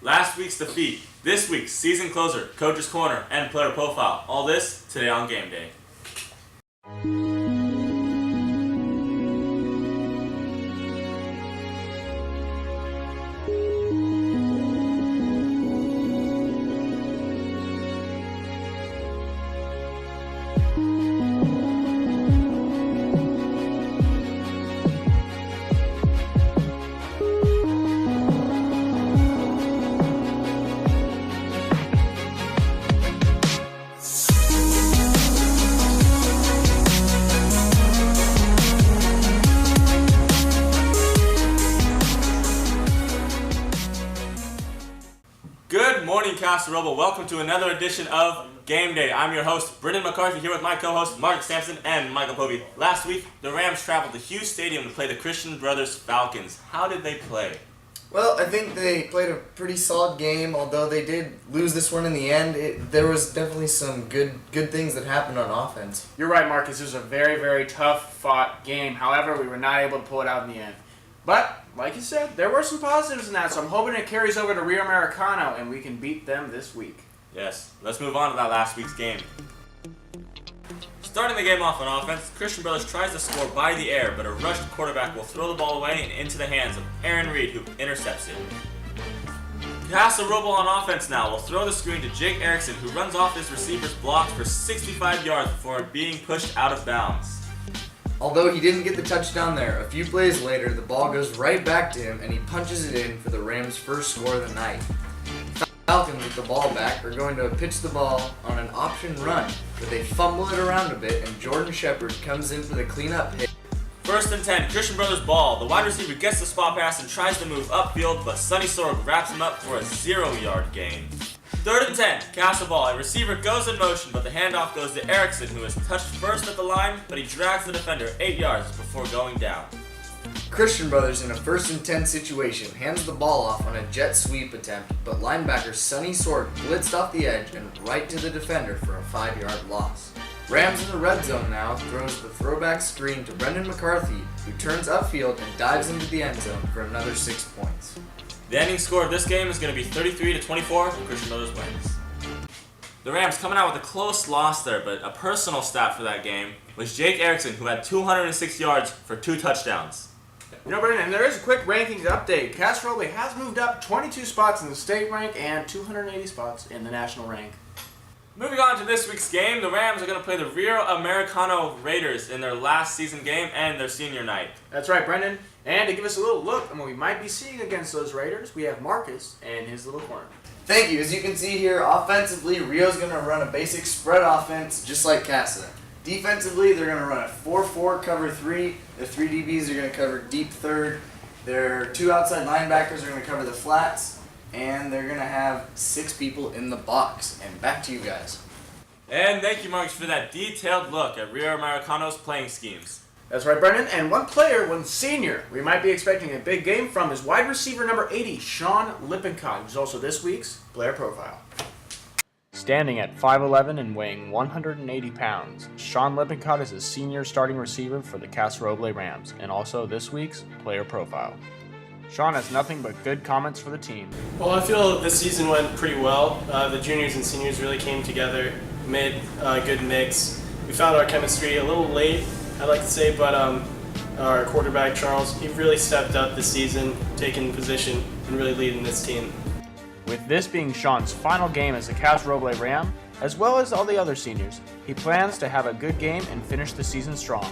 Last week's defeat, this week's season closer, coach's corner, and player profile. All this today on Game Day. Good morning, Casa Robo. Welcome to another edition of Game Day. I'm your host, Brendan McCarthy, here with my co-hosts, Mark Sampson and Michael Povey. Last week, the Rams traveled to Hughes Stadium to play the Christian Brothers Falcons. How did they play? Well, I think they played a pretty solid game, although they did lose this one in the end. There was definitely some good things that happened on offense. You're right, Marcus. This was a very, very tough-fought game. However, we were not able to pull it out in the end. But, like you said, there were some positives in that, so I'm hoping it carries over to Rio Americano and we can beat them this week. Yes, let's move on to that last week's game. Starting the game off on offense, Christian Brothers tries to score by the air, but a rushed quarterback will throw the ball away and into the hands of Aaron Reed, who intercepts it. Casa Robo on offense now will throw the screen to Jake Erickson, who runs off his receiver's block for 65 yards before being pushed out of bounds. Although he didn't get the touchdown there, a few plays later, the ball goes right back to him and he punches it in for the Rams' first score of the night. Falcons with the ball back are going to pitch the ball on an option run, but they fumble it around a bit and Jordan Shepard comes in for the cleanup hit. First and 10, Christian Brothers ball. The wide receiver gets the spot pass and tries to move upfield, but Sonny Sorg wraps him up for a 0-yard gain. Third and 10, Casa ball. A receiver goes in motion, but the handoff goes to Erickson, who is touched first at the line, but he drags the defender 8 yards before going down. Christian Brothers in a first and 10 situation hands the ball off on a jet sweep attempt, but linebacker Sonny Sorg blitzed off the edge and right to the defender for a 5-yard loss. Rams in the red zone now throws the throwback screen to Brendan McCarthy, who turns upfield and dives into the end zone for another 6 points. The ending score of this game is going to be 33-24, and Christian Brothers wins. The Rams coming out with a close loss there, but a personal stat for that game was Jake Erickson, who had 206 yards for 2 touchdowns. You know, Brendan, and there is a quick rankings update. Casa Robo has moved up 22 spots in the state rank and 280 spots in the national rank. Moving on to this week's game, the Rams are going to play the Rio Americano Raiders in their last season game and their senior night. That's right, Brendan. And to give us a little look at what we might be seeing against those Raiders, we have Marcus and his little corner. Thank you. As you can see here, offensively, Rio's going to run a basic spread offense just like Casa. Defensively, they're going to run a 4-4 cover 3. The 3 DBs are going to cover deep third. Their 2 outside linebackers are going to cover the flats. And they're going to have 6 people in the box. And back to you guys. And thank you, Marcus, for that detailed look at Rio Americano's playing schemes. That's right, Brendan. And one senior, we might be expecting a big game from is wide receiver number 80, Sean Lippincott, who's also this week's player profile. Standing at 5'11 and weighing 180 pounds, Sean Lippincott is a senior starting receiver for the Casa Roble Rams, and also this week's player profile. Sean has nothing but good comments for the team. Well, I feel this season went pretty well. The juniors and seniors really came together, made a good mix. We found our chemistry a little late, I'd like to say, but our quarterback, Charles, he really stepped up this season, taking position and really leading this team. With this being Sean's final game as a Casa Roble Ram, as well as all the other seniors, he plans to have a good game and finish the season strong.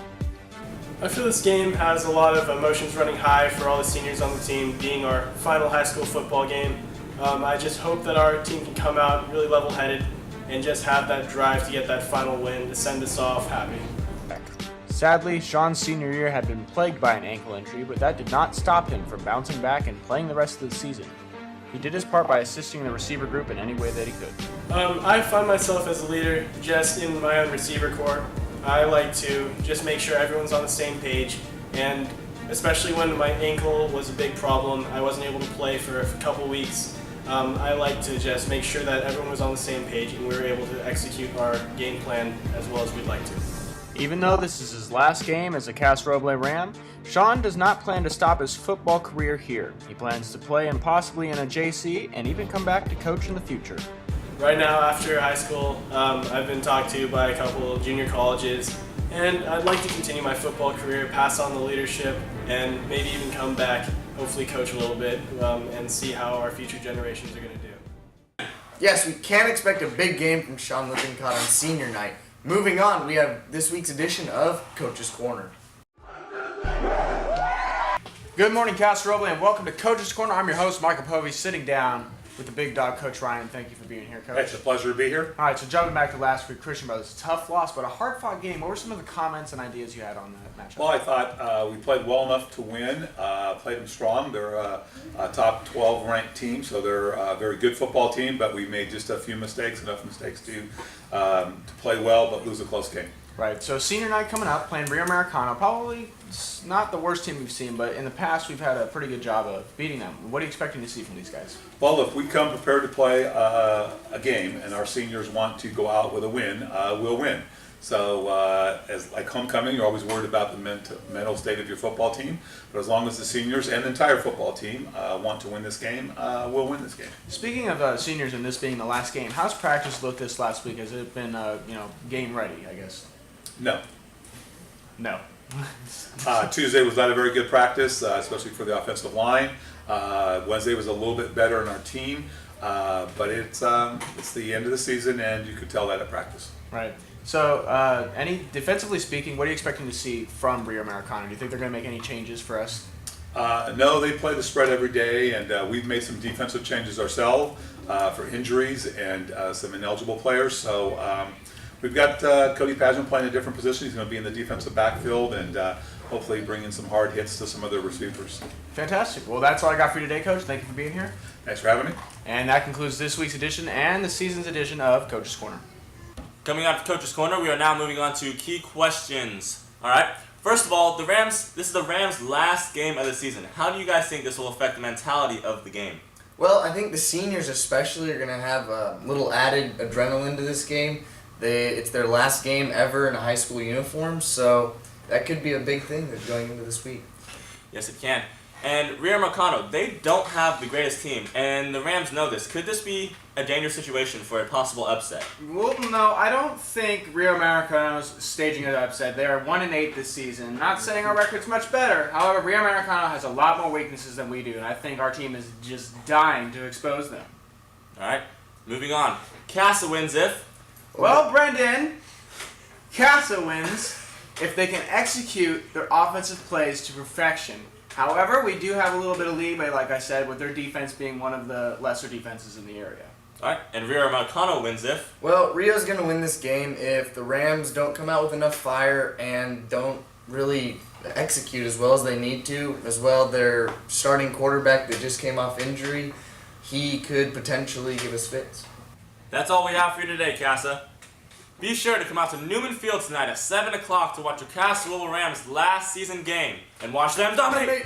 I feel this game has a lot of emotions running high for all the seniors on the team, being our final high school football game. I just hope that our team can come out really level-headed and just have that drive to get that final win to send us off happy. Sadly, Sean's senior year had been plagued by an ankle injury, but that did not stop him from bouncing back and playing the rest of the season. He did his part by assisting the receiver group in any way that he could. I find myself as a leader just in my own receiver corps. I like to just make sure everyone's on the same page, and especially when my ankle was a big problem, I wasn't able to play for a couple weeks. I like to just make sure that everyone was on the same page and we were able to execute our game plan as well as we'd like to. Even though this is his last game as a Casa Roble Ram, Sean does not plan to stop his football career here. He plans to play and possibly in a JC and even come back to coach in the future. Right now, after high school, I've been talked to by a couple of junior colleges, and I'd like to continue my football career, pass on the leadership, and maybe even come back, hopefully coach a little bit, and see how our future generations are going to do. Yes, we can expect a big game from Sean Lippincott on senior night. Moving on, we have this week's edition of Coach's Corner. Good morning, Casa Roble, and welcome to Coach's Corner. I'm your host, Michael Povey, sitting down with the big dog, Coach Ryan. Thank you for being here, Coach. It's a pleasure to be here. All right, so jumping back to last week, Christian Brothers, tough loss, but a hard-fought game. What were some of the comments and ideas you had on that matchup? Well, I thought we played well enough to win, played them strong. They're a top 12 ranked team, so they're a very good football team, but we made just a few mistakes, enough mistakes to play well, but lose a close game. Right, so senior night coming up, playing Rio Americano. Probably not the worst team we've seen, but in the past we've had a pretty good job of beating them. What are you expecting to see from these guys? Well, if we come prepared to play a game and our seniors want to go out with a win, we'll win. So as like homecoming, you're always worried about the mental state of your football team. But as long as the seniors and the entire football team want to win this game, we'll win this game. Speaking of seniors and this being the last game, how's practice looked this last week? Has it been game ready, I guess? No. No. Tuesday was not a very good practice, especially for the offensive line. Wednesday was a little bit better in our team, but it's the end of the season, and you could tell that at practice. Right. So, defensively speaking, what are you expecting to see from Rio Americano? Do you think they're going to make any changes for us? No, they play the spread every day, and we've made some defensive changes ourselves for injuries and some ineligible players. So we've got Cody Pageant playing a different position. He's going to be in the defensive backfield and hopefully bring in some hard hits to some other receivers. Fantastic. Well, that's all I got for you today, Coach. Thank you for being here. Thanks for having me. And that concludes this week's edition and the season's edition of Coach's Corner. Coming up to Coach's Corner, we are now moving on to key questions. All right. First of all, this is the Rams' last game of the season. How do you guys think this will affect the mentality of the game? Well, I think the seniors especially are going to have a little added adrenaline to this game. It's their last game ever in a high school uniform, so that could be a big thing that's going into this week. Yes, it can. And Rio Americano, they don't have the greatest team, and the Rams know this. Could this be a dangerous situation for a possible upset? Well, no, I don't think Rio Americano's staging an upset. They are 1-8 this season. Not saying our record's much better. However, Rio Americano has a lot more weaknesses than we do, and I think our team is just dying to expose them. All right, moving on. Casa wins if... Well, Brendan, Casa wins if they can execute their offensive plays to perfection. However, we do have a little bit of leeway, like I said, with their defense being one of the lesser defenses in the area. All right, and Rio Americano wins if... Well, Rio's going to win this game if the Rams don't come out with enough fire and don't really execute as well as they need to. As well, their starting quarterback that just came off injury, he could potentially give us fits. That's all we have for you today, Casa. Be sure to come out to Newman Field tonight at 7 o'clock to watch your Casa Rams' last season game and watch them dominate.